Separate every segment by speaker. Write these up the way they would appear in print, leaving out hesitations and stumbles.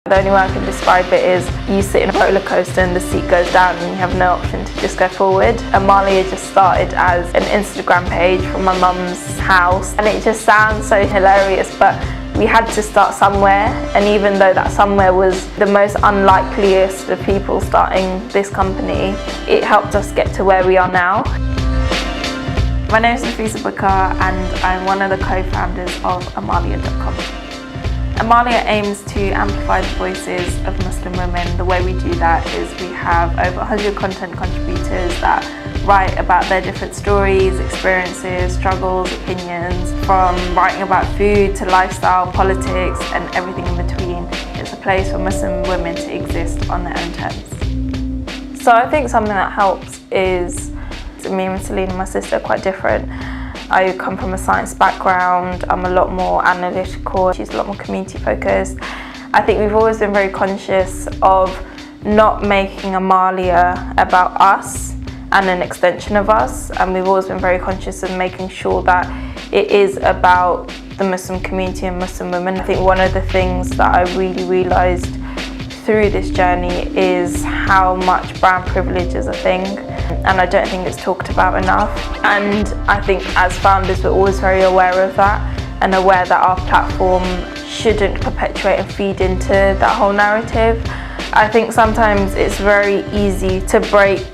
Speaker 1: The only way I can describe it is you sit in a roller coaster and the seat goes down and you have no option to just go forward. Amalia just started as an Instagram page from my mum's house, and it just sounds so hilarious, but we had to start somewhere, and even though that somewhere was the most unlikeliest of people starting this company, it helped us get to where we are now. My name is Nafisa Bakkar and I'm one of the co-founders of Amalia.com. Amalia aims to amplify the voices of Muslim women. The way we do that is we have over 100 content contributors that write about their different stories, experiences, struggles, opinions, from writing about food to lifestyle, politics and everything in between. It's a place for Muslim women to exist on their own terms. So I think something that helps is me and Selena, my sister, are quite different. I come from a science background, I'm a lot more analytical, she's a lot more community focused. I think we've always been very conscious of not making Amalia about us and an extension of us, and we've always been very conscious of making sure that it is about the Muslim community and Muslim women. I think one of the things that I really realised through this journey is how much brown privilege is a thing, and I don't think it's talked about enough. And I think as founders we're always very aware of that and aware that our platform shouldn't perpetuate and feed into that whole narrative. I think sometimes it's very easy to break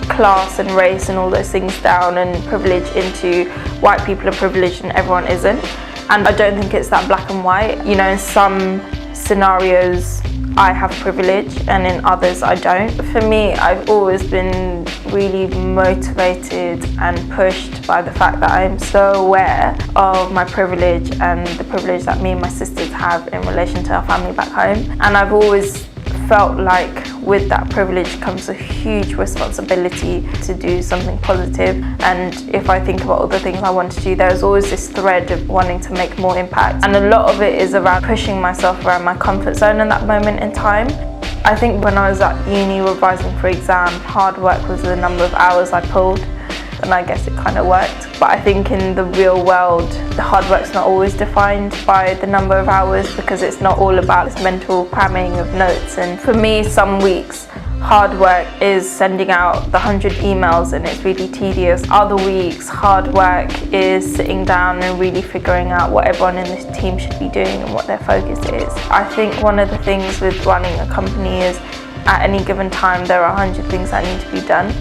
Speaker 1: class and race and all those things down and privilege into white people are privileged and everyone isn't. And I don't think it's that black and white. You know, in some scenarios I have privilege and in others I don't. For me, I've always been really motivated and pushed by the fact that I'm so aware of my privilege and the privilege that me and my sisters have in relation to our family back home. And I've always felt like with that privilege comes a huge responsibility to do something positive. And if I think about all the things I want to do, there's always this thread of wanting to make more impact. And a lot of it is around pushing myself around my comfort zone in that moment in time. I think when I was at uni revising for exam, hard work was the number of hours I pulled, and I guess it kind of worked. But I think in the real world, the hard work's not always defined by the number of hours, because it's not all about this mental cramming of notes. And for me, some weeks, hard work is sending out the 100 emails and it's really tedious. Other weeks, hard work is sitting down and really figuring out what everyone in this team should be doing and what their focus is. I think one of the things with running a company is at any given time there are 100 things that need to be done.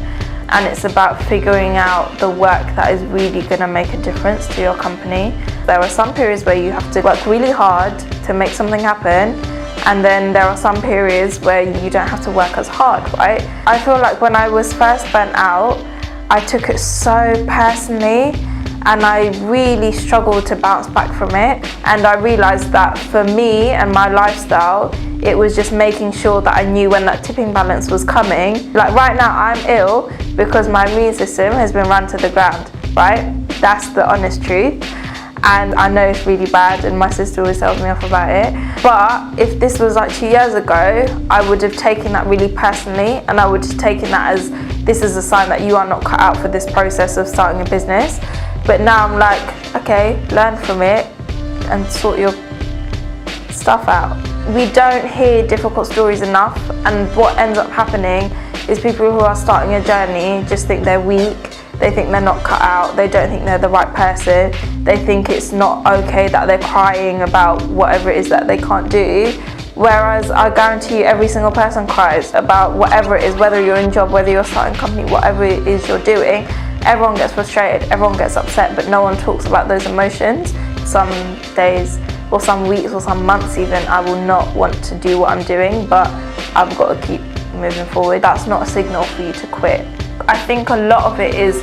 Speaker 1: And it's about figuring out the work that is really going to make a difference to your company. There are some periods where you have to work really hard to make something happen, and then there are some periods where you don't have to work as hard, right? I feel like when I was first burnt out, I took it so personally and I really struggled to bounce back from it. And I realised that for me and my lifestyle, it was just making sure that I knew when that tipping balance was coming. Like right now I'm ill because my immune system has been run to the ground, right? That's the honest truth. And I know it's really bad and my sister always tells me off about it. But if this was like 2 years ago, I would have taken that really personally, and I would have taken that as this is a sign that you are not cut out for this process of starting a business. But now I'm like, okay, learn from it and sort your stuff out. We don't hear difficult stories enough, and what ends up happening is people who are starting a journey just think they're weak, they think they're not cut out, they don't think they're the right person, they think it's not okay that they're crying about whatever it is that they can't do. Whereas I guarantee you every single person cries about whatever it is, whether you're in job, whether you're starting a company, whatever it is you're doing. Everyone gets frustrated, everyone gets upset, but no one talks about those emotions. Some days or some weeks or some months even, I will not want to do what I'm doing, but I've got to keep moving forward. That's not a signal for you to quit. I think a lot of it is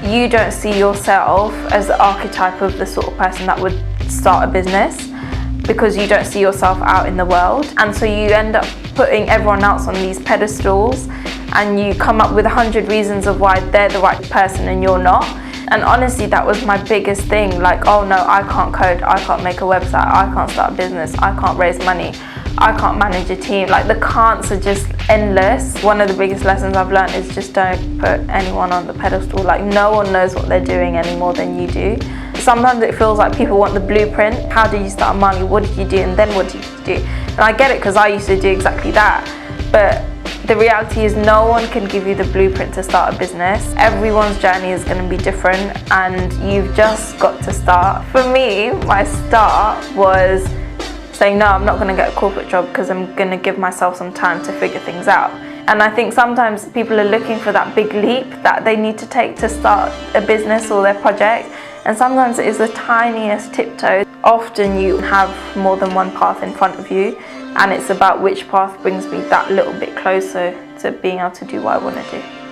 Speaker 1: you don't see yourself as the archetype of the sort of person that would start a business, because you don't see yourself out in the world, and so you end up putting everyone else on these pedestals and you come up with 100 reasons of why they're the right person and you're not. And honestly, that was my biggest thing. Like, oh no, I can't code, I can't make a website, I can't start a business, I can't raise money, I can't manage a team. Like the can'ts are just endless. One of the biggest lessons I've learned is just don't put anyone on the pedestal. Like no one knows what they're doing any more than you do. Sometimes it feels like people want the blueprint. How did you start Amalia? What did you do? And then what did you do? And I get it, because I used to do exactly that. But the reality is no one can give you the blueprint to start a business. Everyone's journey is going to be different, and you've just got to start. For me, my start was saying, no, I'm not going to get a corporate job because I'm going to give myself some time to figure things out. And I think sometimes people are looking for that big leap that they need to take to start a business or their project. And sometimes it is the tiniest tiptoe. Often you have more than one path in front of you, and it's about which path brings me that little bit closer to being able to do what I want to do.